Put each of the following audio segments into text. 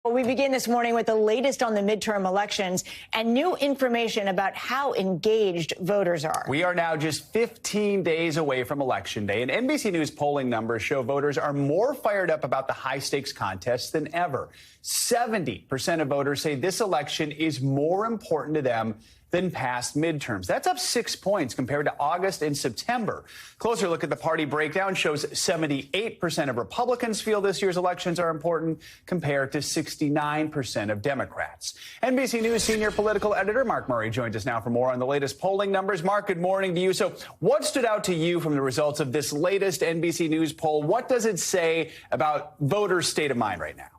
Well, we begin this morning with the latest on the midterm elections and new information about how engaged voters are. We are now just 15 days away from Election Day, and NBC News polling numbers show voters are more fired up about the high-stakes contest than ever. 70% of voters say this election is more important to them than past midterms. That's up 6 points compared to August and September. Closer look at the party breakdown shows 78% of Republicans feel this year's elections are important compared to 69% of Democrats. NBC News senior political editor Mark Murray joins us now for more on the latest polling numbers. Mark, good morning to you. So what stood out to you from the results of this latest NBC News poll? What does it say about voters' state of mind right now?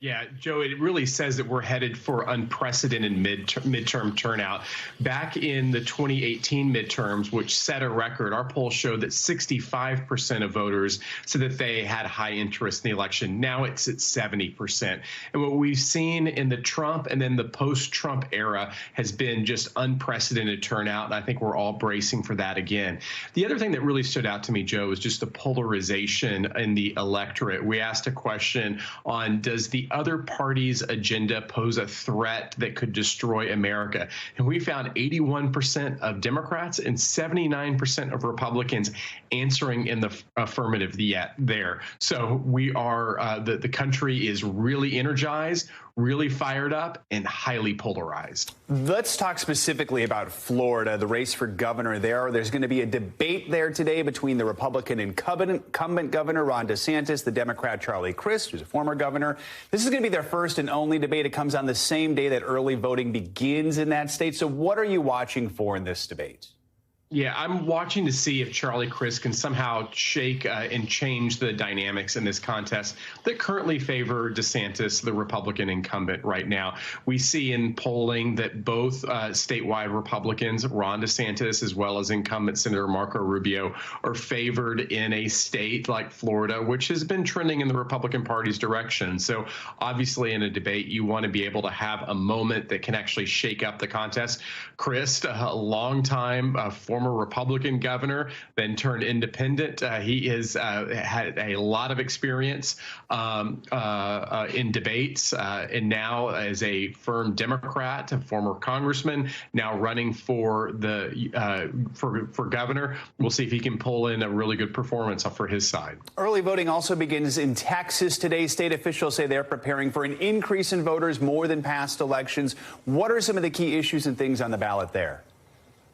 Yeah, Joe, it really says that we're headed for unprecedented midterm turnout. Back in the 2018 midterms, which set a record, our poll showed that 65% of voters said that they had high interest in the election. Now it's at 70%. And what we've seen in the Trump and then the post-Trump era has been just unprecedented turnout. And I think we're all bracing for that again. The other thing that really stood out to me, Joe, was just the polarization in the electorate. We asked a question on, does the other party's agenda pose a threat that could destroy America? And we found 81% of Democrats and 79% of Republicans answering in the affirmative there. So we are, the country is really energized, really fired up, and highly polarized. Let's talk specifically about Florida, the race for governor there. There's going to be a debate there today between the Republican incumbent governor, Ron DeSantis, the Democrat, Charlie Crist, who's a former governor. This is going to be their first and only debate. It comes on the same day that early voting begins in that state. So what are you watching for in this debate? Yeah, I'm watching to see if Charlie Crist can somehow shake and change the dynamics in this contest that currently favor DeSantis, the Republican incumbent right now. We see in polling that both statewide Republicans, Ron DeSantis, as well as incumbent Senator Marco Rubio, are favored in a state like Florida, which has been trending in the Republican Party's direction. So obviously in a debate, you want to be able to have a moment that can actually shake up the contest. Crist, a longtime former Republican governor, then turned independent. He has had a lot of experience in debates, and now as a firm Democrat, a former congressman, now running for the for governor. We'll see if he can pull in a really good performance for his side. Early voting also begins in Texas today. State officials say they're preparing for an increase in voters more than past elections. What are some of the key issues and things on the ballot there?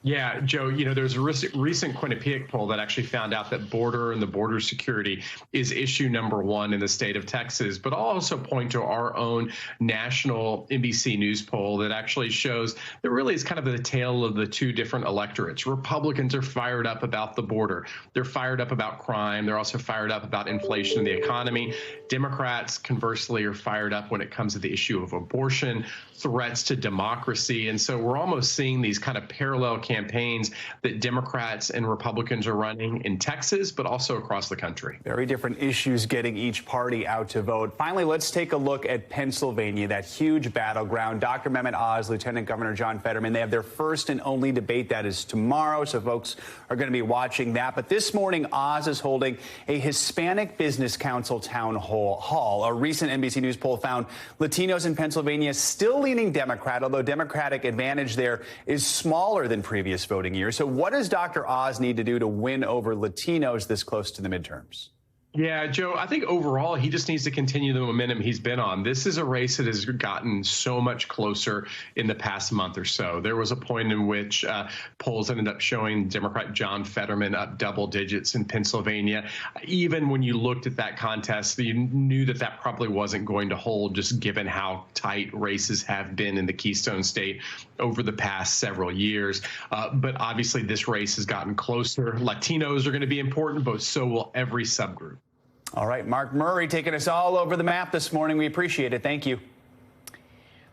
Yeah, Joe, there's a recent Quinnipiac poll that actually found out that border and the border security is issue number one in the state of Texas. But I'll also point to our own national NBC News poll that actually shows that really is kind of the tale of the two different electorates. Republicans are fired up about the border. They're fired up about crime. They're also fired up about inflation and the economy. Democrats, conversely, are fired up when it comes to the issue of abortion, threats to democracy. And so we're almost seeing these kind of parallel campaigns that Democrats and Republicans are running in Texas, but also across the country. Very different issues getting each party out to vote. Finally, let's take a look at Pennsylvania, that huge battleground. Dr. Mehmet Oz, Lieutenant Governor John Fetterman, they have their first and only debate. That is tomorrow, so folks are going to be watching that. But this morning, Oz is holding a Hispanic Business Council town hall. A recent NBC News poll found Latinos in Pennsylvania still leaning Democrat, although Democratic advantage there is smaller than previous voting years. So what does Dr. Oz need to do to win over Latinos this close to the midterms? Yeah, Joe, I think overall he just needs to continue the momentum he's been on. This is a race that has gotten so much closer in the past month or so. There was a point in which polls ended up showing Democrat John Fetterman up double digits in Pennsylvania. Even when you looked at that contest, you knew that that probably wasn't going to hold, just given how tight races have been in the Keystone State over the past several years. But obviously this race has gotten closer. Latinos are going to be important, but so will every subgroup. All right, Mark Murray taking us all over the map this morning. We appreciate it. Thank you.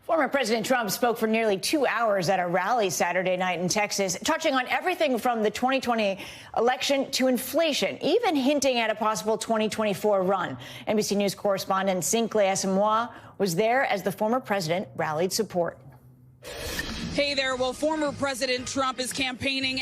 Former President Trump spoke for nearly 2 hours at a rally Saturday night in Texas, touching on everything from the 2020 election to inflation, even hinting at a possible 2024 run. NBC News correspondent Cincle Asamoah was there as the former president rallied support. Hey there. Well, former President Trump is campaigning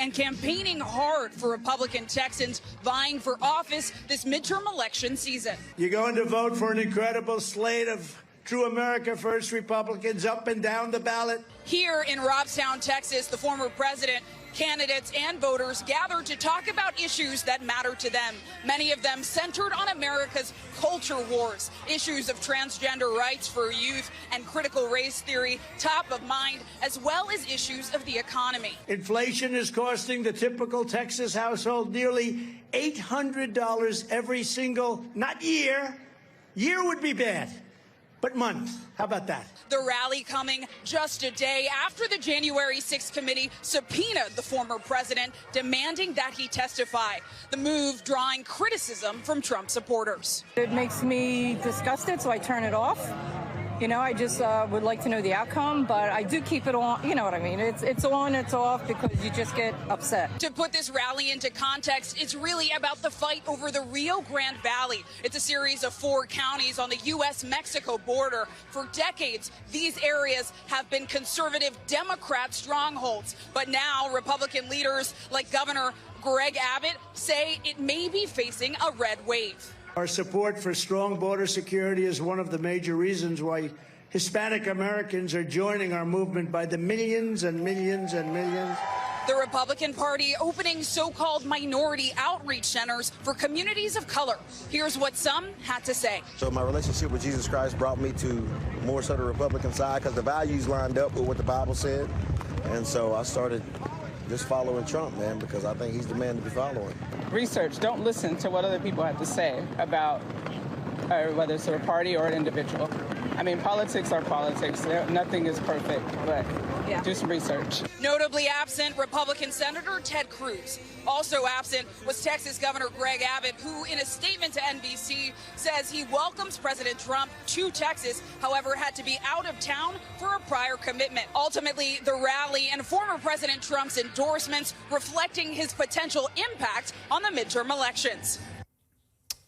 hard for Republican Texans vying for office this midterm election season. You're going to vote for an incredible slate of true America First Republicans up and down the ballot. Here in Robstown, Texas, the former president, candidates and voters gathered to talk about issues that matter to them, many of them centered on America's culture wars, issues of transgender rights for youth and critical race theory top of mind, as well as issues of the economy. Inflation is costing the typical Texas household nearly $800 every single, not year would be bad, but month. How about that? The rally coming just a day after the January 6th committee subpoenaed the former president, demanding that he testify. The move drawing criticism from Trump supporters. It makes me disgusted, so I turn it off. You know, I just would like to know the outcome, but I do keep it on. You know what I mean? It's on, it's off, because you just get upset. To put this rally into context, it's really about the fight over the Rio Grande Valley. It's a series of 4 counties on the U.S.-Mexico border. For decades, these areas have been conservative Democrat strongholds. But now Republican leaders like Governor Greg Abbott say it may be facing a red wave. Our support for strong border security is one of the major reasons why Hispanic Americans are joining our movement by the millions and millions and millions. The Republican Party opening so-called minority outreach centers for communities of color. Here's what some had to say. So my relationship with Jesus Christ brought me to more so the Republican side because the values lined up with what the Bible said. And so I started just following Trump, man, because I think he's the man to be following. Research. Don't listen to what other people have to say about whether it's a party or an individual. I mean, politics are politics. Nothing is perfect, but do some research. Notably absent, Republican Senator Ted Cruz. Also absent was Texas Governor Greg Abbott, who in a statement to NBC says he welcomes President Trump to Texas, however, had to be out of town for a prior commitment. Ultimately, the rally and former President Trump's endorsements reflecting his potential impact on the midterm elections.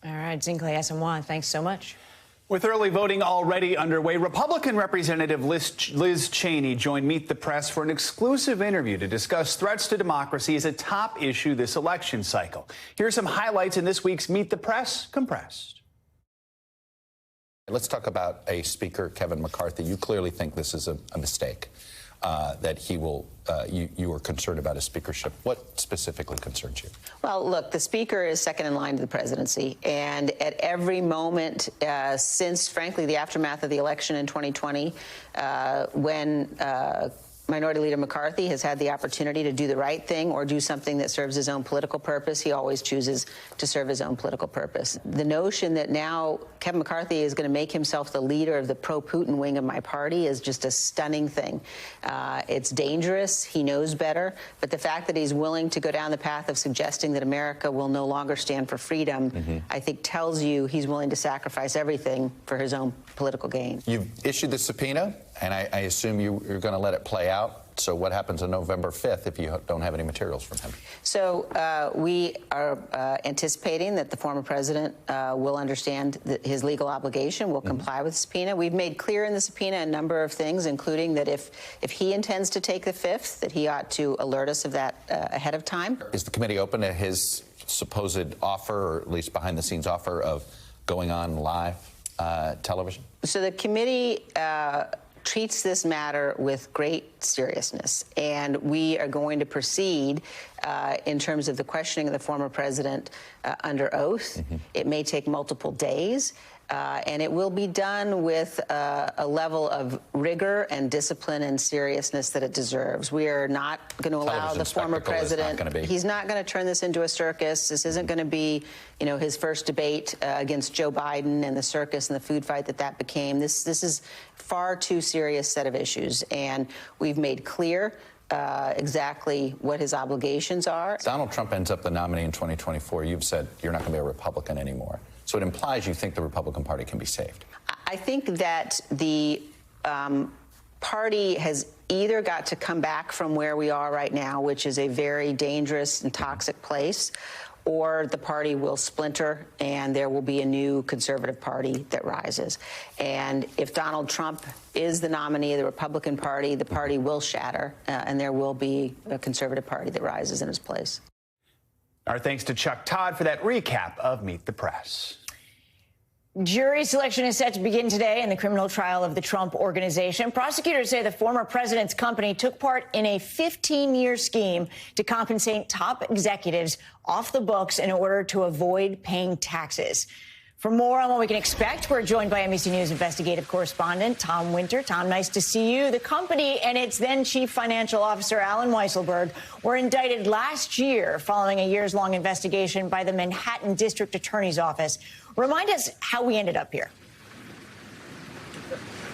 All right, Zinkley Asamoah, thanks so much. With early voting already underway, Republican Representative Liz Cheney joined Meet the Press for an exclusive interview to discuss threats to democracy as a top issue this election cycle. Here are some highlights in this week's Meet the Press Compressed. Let's talk about a speaker, Kevin McCarthy. You clearly think this is a mistake, that he will, you are concerned about his speakership. What specifically concerns you? Well, look, the speaker is second in line to the presidency. And at every moment since, frankly, the aftermath of the election in 2020, when Minority Leader McCarthy has had the opportunity to do the right thing or do something that serves his own political purpose, he always chooses to serve his own political purpose. The notion that now Kevin McCarthy is going to make himself the leader of the pro-Putin wing of my party is just a stunning thing. It's dangerous. He knows better. But the fact that he's willing to go down the path of suggesting that America will no longer stand for freedom, I think tells you he's willing to sacrifice everything for his own political gain. You've issued the subpoena, and I assume you're going to let it play out. So what happens on November 5th if you don't have any materials from him? So we are anticipating that the former president will understand his legal obligation, will comply with the subpoena. We've made clear in the subpoena a number of things, including that if he intends to take the 5th, that he ought to alert us of that ahead of time. Is the committee open to his supposed offer, or at least behind-the-scenes offer, of going on live television? So the committee treats this matter with great seriousness, and we are going to proceed in terms of the questioning of the former president under oath. It may take multiple days, and it will be done with a level of rigor and discipline and seriousness that it deserves. We are not going to allow the former president. He's not going to turn this into a circus. This isn't going to be, you know, his first debate against Joe Biden and the circus and the food fight that became. This is far too serious set of issues, and we've made clear exactly what his obligations are. Donald Trump ends up the nominee in 2024. You've said you're not going to be a Republican anymore. So it implies you think the Republican Party can be saved. I think that the party has either got to come back from where we are right now, which is a very dangerous and toxic place, or the party will splinter and there will be a new conservative party that rises. And if Donald Trump is the nominee of the Republican Party, the party will shatter, and there will be a conservative party that rises in his place. Our thanks to Chuck Todd for that recap of Meet the Press. Jury selection is set to begin today in the criminal trial of the Trump Organization. Prosecutors say the former president's company took part in a 15-year scheme to compensate top executives off the books in order to avoid paying taxes. For more on what we can expect, we're joined by NBC News investigative correspondent Tom Winter. Tom, nice to see you. The company and its then chief financial officer, Alan Weisselberg, were indicted last year following a years-long investigation by the Manhattan District Attorney's Office. Remind us how we ended up here.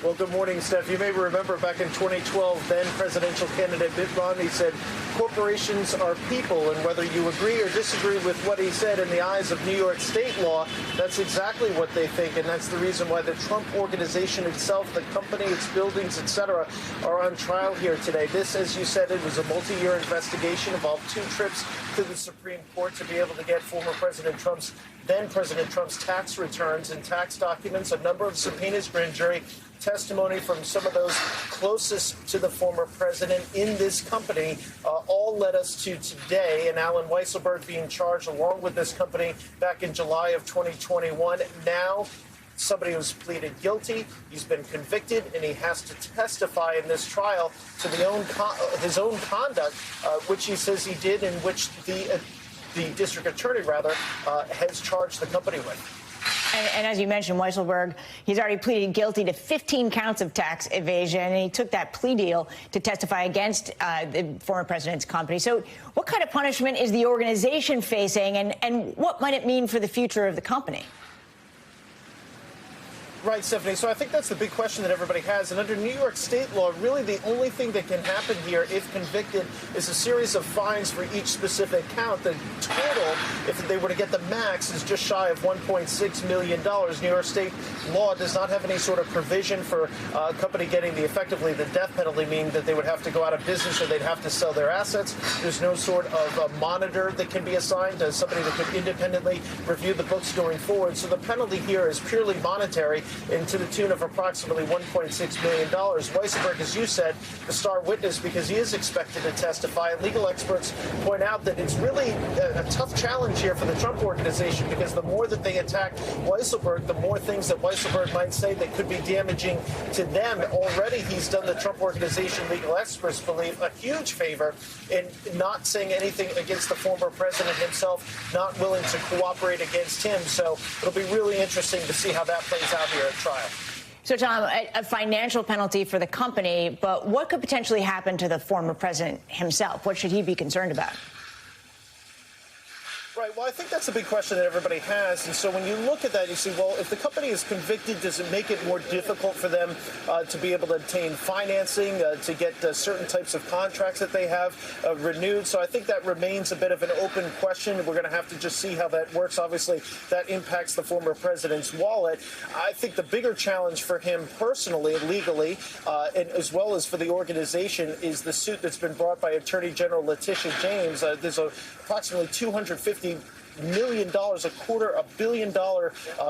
Well, good morning, Steph. You may remember back in 2012, then presidential candidate Mitt Romney said corporations are people, and whether you agree or disagree with what he said in the eyes of New York state law, that's exactly what they think, and that's the reason why the Trump Organization itself, the company, its buildings, etc., are on trial here today. This, as you said, it was a multi-year investigation, involved 2 trips to the Supreme Court to be able to get former President Trump's, then President Trump's tax returns and tax documents, a number of subpoenas, grand jury testimony from some of those closest to the former president in this company, all led us to today, and Alan Weisselberg being charged along with this company back in July of 2021. Now, somebody who's pleaded guilty, he's been convicted, and he has to testify in this trial to his own conduct, which he says he did, in which the district attorney, has charged the company with. And as you mentioned, Weisselberg, he's already pleaded guilty to 15 counts of tax evasion, and he took that plea deal to testify against the former president's company. So what kind of punishment is the organization facing, and what might it mean for the future of the company? Right, Stephanie. So I think that's the big question that everybody has. And under New York state law, really the only thing that can happen here, if convicted, is a series of fines for each specific count. The total, if they were to get the max, is just shy of $1.6 million. New York state law does not have any sort of provision for a company getting effectively the death penalty, meaning that they would have to go out of business or they'd have to sell their assets. There's no sort of a monitor that can be assigned to somebody that could independently review the books going forward. So the penalty here is purely monetary, and to the tune of approximately $1.6 million. Weisselberg, as you said, the star witness because he is expected to testify. Legal experts point out that it's really a tough challenge here for the Trump Organization because the more that they attack Weisselberg, the more things that Weisselberg might say that could be damaging to them. Already he's done the Trump Organization, legal experts believe, a huge favor in not saying anything against the former president himself, not willing to cooperate against him. So it'll be really interesting to see how that plays out here at trial. So, Tom, a financial penalty for the company, but what could potentially happen to the former president himself? What should he be concerned about? Right. Well, I think that's a big question that everybody has. And so when you look at that, you see, well, if the company is convicted, does it make it more difficult for them to be able to obtain financing, to get certain types of contracts that they have renewed? So I think that remains a bit of an open question. We're going to have to just see how that works. Obviously, that impacts the former president's wallet. I think the bigger challenge for him personally and legally, and as well as for the organization, is the suit that's been brought by Attorney General Letitia James. There's approximately $250 million, $250 million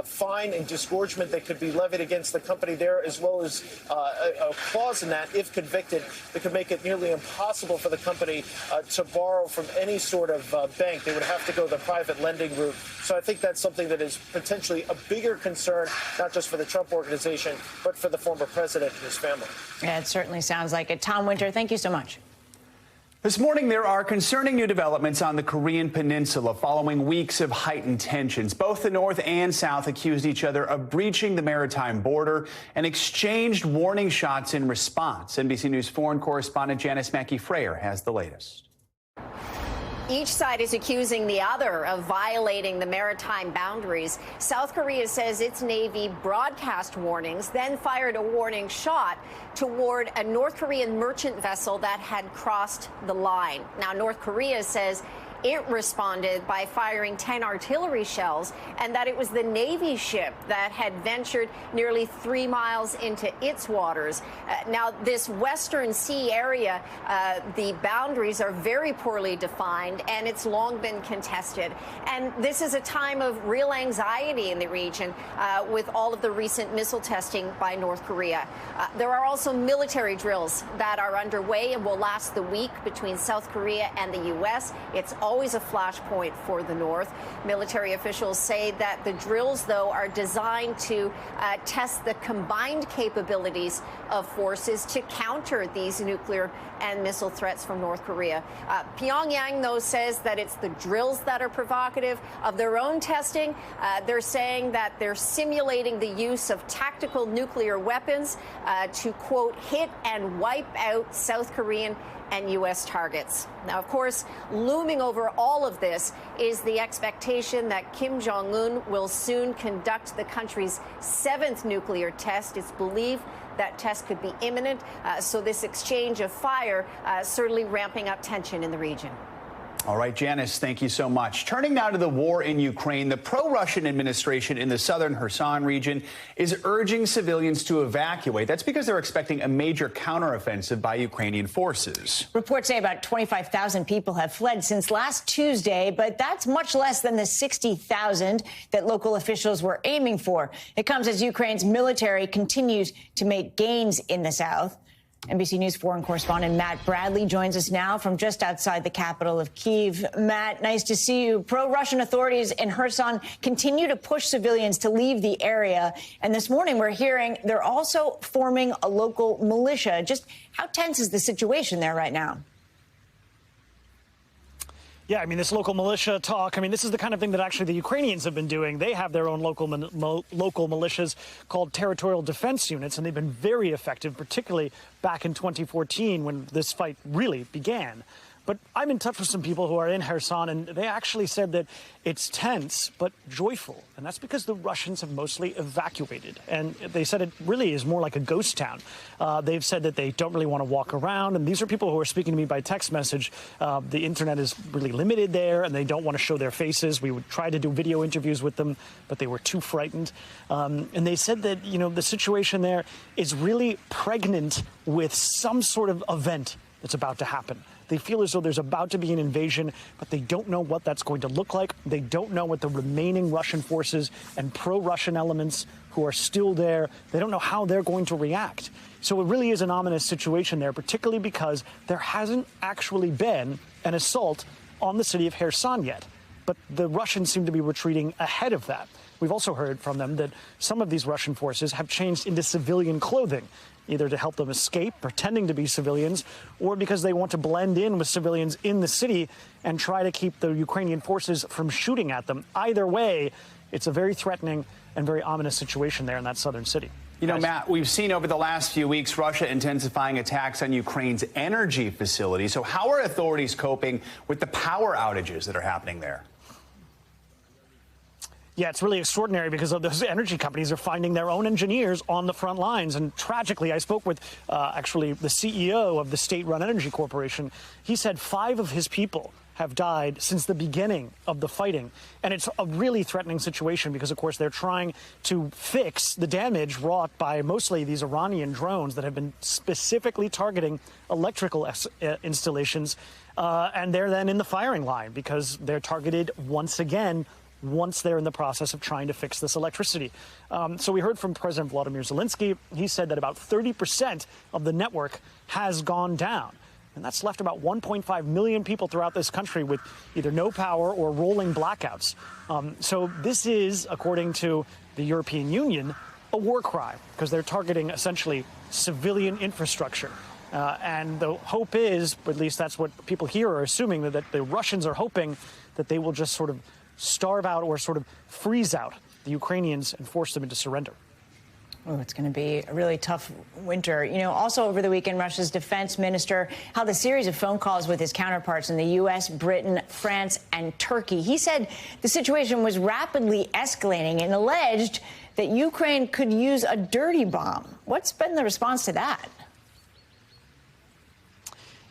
fine and disgorgement that could be levied against the company there, as well as a clause in that, if convicted, that could make it nearly impossible for the company to borrow from any sort of bank. They would have to go the private lending route. So I think that's something that is potentially a bigger concern, not just for the Trump Organization, but for the former president and his family. Yeah, it certainly sounds like it. Tom Winter, thank you so much. This morning, there are concerning new developments on the Korean Peninsula following weeks of heightened tensions. Both the North and South accused each other of breaching the maritime border and exchanged warning shots in response. NBC News foreign correspondent Janice Mackey-Frayer has the latest. Each side is accusing the other of violating the maritime boundaries. South Korea says its Navy broadcast warnings, then fired a warning shot toward a North Korean merchant vessel that had crossed the line. Now, North Korea says it responded by firing 10 artillery shells, and that it was the Navy ship that had ventured nearly 3 miles into its waters. Now, this Western Sea area, the boundaries are very poorly defined, and it's long been contested. And this is a time of real anxiety in the region with all of the recent missile testing by North Korea. There are also military drills that are underway and will last the week between South Korea and the U.S. It's all always a flashpoint for the North. Military officials say that the drills, though, are designed to test the combined capabilities of forces to counter these nuclear and missile threats from North Korea. Pyongyang, though, says that it's the drills that are provocative. Of their own testing, they're saying that they're simulating the use of tactical nuclear weapons to, quote, hit and wipe out South Korean and U.S. targets. Now, of course, looming over all of this is the expectation that Kim Jong-un will soon conduct the country's 7th nuclear test. It's believed that test could be imminent, so this exchange of fire certainly ramping up tension in the region. All right, Janice, thank you so much. Turning now to the war in Ukraine, the pro-Russian administration in the southern Kherson region is urging civilians to evacuate. That's because they're expecting a major counteroffensive by Ukrainian forces. Reports say about 25,000 people have fled since last Tuesday, but that's much less than the 60,000 that local officials were aiming for. It comes as Ukraine's military continues to make gains in the south. NBC News foreign correspondent Matt Bradley joins us now from just outside the capital of Kyiv. Matt, nice to see you. Pro-Russian authorities in Kherson continue to push civilians to leave the area. And this morning we're hearing they're also forming a local militia. Just how tense is the situation there right now? Yeah, I mean, this local militia talk, I mean, this is the kind of thing that actually the Ukrainians have been doing. They have their own local militias called territorial defense units, and they've been very effective, particularly back in 2014 when this fight really began. But I'm in touch with some people who are in Kherson, and they actually said that it's tense but joyful. And that's because the Russians have mostly evacuated. And they said it really is more like a ghost town. They've said that they don't really want to walk around. And these are people who are speaking to me by text message. The internet is really limited there, and they don't want to show their faces. We would try to do video interviews with them, but they were too frightened. And they said that, you know, the situation there is really pregnant with some sort of event that's about to happen. They feel as though there's about to be an invasion, but they don't know what that's going to look like. They don't know what the remaining Russian forces and pro-Russian elements who are still there, they don't know how they're going to react. So it really is an ominous situation there, particularly because there hasn't actually been an assault on the city of Kherson yet. But the Russians seem to be retreating ahead of that. We've also heard from them that some of these Russian forces have changed into civilian clothing, either to help them escape, pretending to be civilians, or because they want to blend in with civilians in the city and try to keep the Ukrainian forces from shooting at them. Either way, it's a very threatening and very ominous situation there in that southern city. You know, Matt, we've seen over the last few weeks Russia intensifying attacks on Ukraine's energy facilities. So how are authorities coping with the power outages that are happening there? Yeah, it's really extraordinary because those energy companies are finding their own engineers on the front lines. And tragically, I spoke with actually the CEO of the state-run energy corporation. He said 5 of his people have died since the beginning of the fighting. And it's a really threatening situation because, of course, they're trying to fix the damage wrought by mostly these Iranian drones that have been specifically targeting electrical installations. And they're then in the firing line because they're targeted once again once they're in the process of trying to fix this electricity. So we heard from President Vladimir Zelensky. He said that about 30% of the network has gone down. And that's left about 1.5 million people throughout this country with either no power or rolling blackouts. So this is, according to the European Union, a war crime because they're targeting essentially civilian infrastructure. And the hope is, at least that's what people here are assuming, that the Russians are hoping that they will just sort of starve out or sort of freeze out the Ukrainians and force them into surrender. Oh, it's going to be a really tough winter. You know, also over the weekend, Russia's defense minister held a series of phone calls with his counterparts in the U.S., Britain, France, and Turkey. He said the situation was rapidly escalating and alleged that Ukraine could use a dirty bomb. What's been the response to that?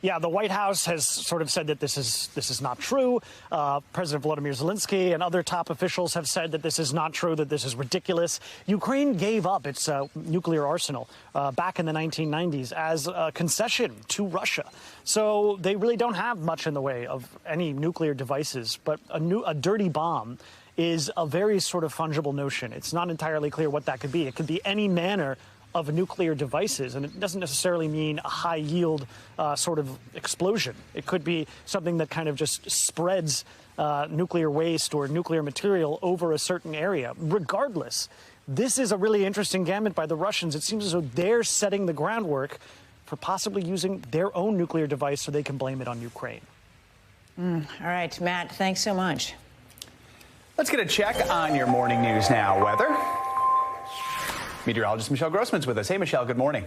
Yeah, the White House has sort of said that this is not true. President Volodymyr Zelensky and other top officials have said that this is not true, that this is ridiculous. Ukraine gave up its nuclear arsenal back in the 1990s as a concession to Russia. So they really don't have much in the way of any nuclear devices. But a dirty bomb is a very sort of fungible notion. It's not entirely clear what that could be. It could be any manner of nuclear devices. And it doesn't necessarily mean a high yield sort of explosion. It could be something that kind of just spreads nuclear waste or nuclear material over a certain area. Regardless, this is a really interesting gambit by the Russians. It seems as though they're setting the groundwork for possibly using their own nuclear device so they can blame it on Ukraine. All right, Matt, thanks so much. Let's get a check on your morning news now. Weather. Meteorologist Michelle Grossman's with us. Hey, Michelle, good morning.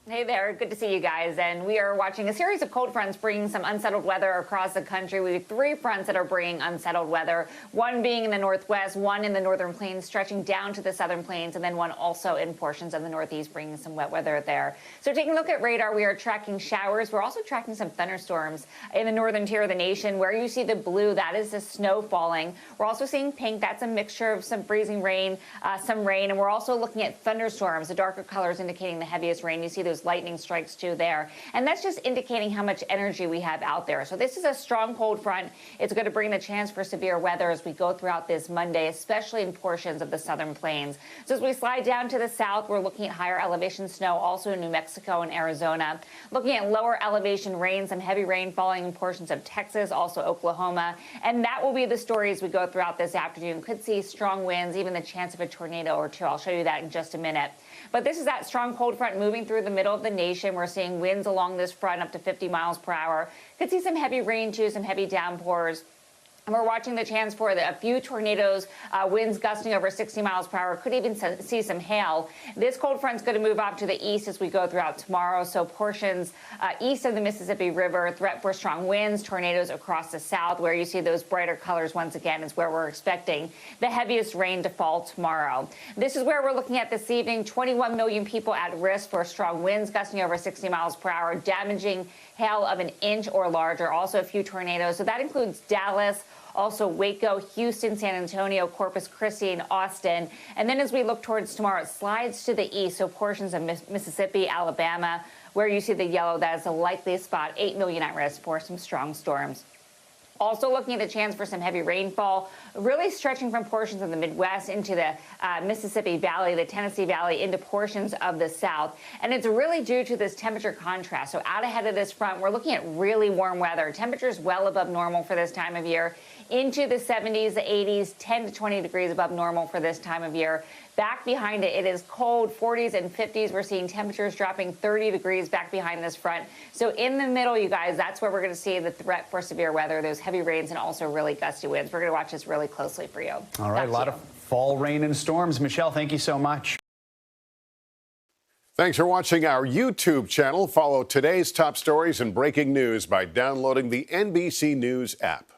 Hey there, good to see you guys. And we are watching a series of cold fronts bringing some unsettled weather across the country. We have 3 fronts that are bringing unsettled weather, one being in the northwest, one in the northern plains stretching down to the southern plains, and then one also in portions of the northeast bringing some wet weather there. So taking a look at radar, we are tracking showers. We're also tracking some thunderstorms in the northern tier of the nation. Where you see the blue, that is the snow falling. We're also seeing pink. That's a mixture of some freezing rain, some rain, and we're also looking at thunderstorms, the darker colors indicating the heaviest rain. You see those lightning strikes too there. And that's just indicating how much energy we have out there. So this is a strong cold front. It's going to bring the chance for severe weather as we go throughout this Monday, especially in portions of the southern plains. So as we slide down to the south, we're looking at higher elevation snow also in New Mexico and Arizona. Looking at lower elevation rain, some heavy rain falling in portions of Texas, also Oklahoma. And that will be the story as we go throughout this afternoon. Could see strong winds, even the chance of a tornado or two. I'll show you that in just a minute. But this is that strong cold front moving through the middle of the nation. We're seeing winds along this front up to 50 miles per hour. Could see some heavy rain, too, some heavy downpours. And we're watching the chance for a few tornadoes, winds gusting over 60 miles per hour. Could even see some hail. This cold front's going to move off to the east as we go throughout tomorrow. So portions east of the Mississippi River, threat for strong winds, tornadoes across the south. Where you see those brighter colors once again is where we're expecting the heaviest rain to fall tomorrow. This is where we're looking at this evening. 21 million people at risk for strong winds gusting over 60 miles per hour, damaging hail of an inch or larger. Also a few tornadoes. So that includes Dallas, also Waco, Houston, San Antonio, Corpus Christi, and Austin. And then as we look towards tomorrow, it slides to the east, so portions of Mississippi, Alabama, where you see the yellow, that is a likely spot, 8 million at risk for some strong storms. Also looking at the chance for some heavy rainfall, really stretching from portions of the Midwest into the Mississippi Valley, the Tennessee Valley, into portions of the South. And it's really due to this temperature contrast. So out ahead of this front, we're looking at really warm weather. Temperatures well above normal for this time of year. Into the 70s, the 80s, 10 to 20 degrees above normal for this time of year. Back behind it, it is cold, 40s and 50s. We're seeing temperatures dropping 30 degrees back behind this front. So in the middle, you guys, that's where we're going to see the threat for severe weather, those heavy rains and also really gusty winds. We're going to watch this really closely for you. All right, a lot of fall rain and storms. Michelle, thank you so much. Thanks for watching our YouTube channel. Follow today's top stories and breaking news by downloading the NBC News app.